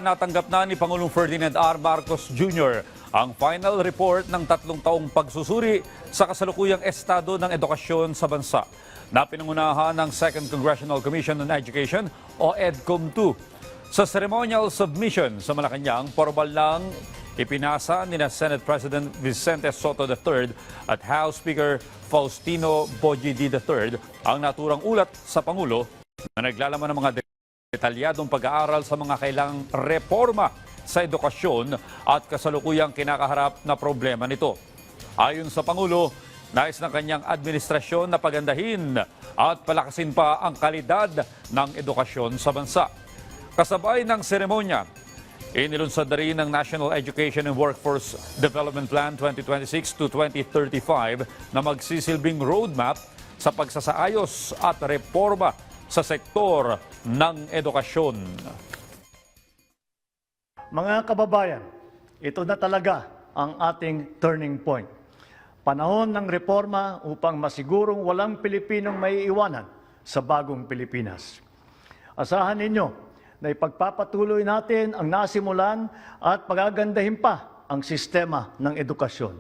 natanggap na ni Pangulong Ferdinand R. Marcos Jr. ang final report ng 3 taong pagsusuri sa kasalukuyang estado ng edukasyon sa bansa na pinangunahan ng 2nd Congressional Commission on Education o EDCOM-2. Sa ceremonial submission sa Malacanang, formal lang ipinasa ni Senate President Vicente Sotto III at House Speaker Faustino Bogie III ang naturang ulat sa Pangulo na naglalaman ng mga detalyadong pag-aaral sa mga kailangang reforma sa edukasyon at kasalukuyang kinakaharap na problema nito. Ayon sa Pangulo, nais ng kanyang administrasyon na pagandahin at palakasin pa ang kalidad ng edukasyon sa bansa. Kasabay ng seremonya, inilunsad na rin ng National Education and Workforce Development Plan 2026 to 2035 na magsisilbing roadmap sa pagsasaayos at reforma sa sektor ng edukasyon. Mga kababayan, ito na talaga ang ating turning point. Panahon ng reforma upang masigurong walang Pilipinong maiiwanan sa bagong Pilipinas. Asahan ninyo na ipagpapatuloy natin ang nasimulan at pagagandahin pa ang sistema ng edukasyon.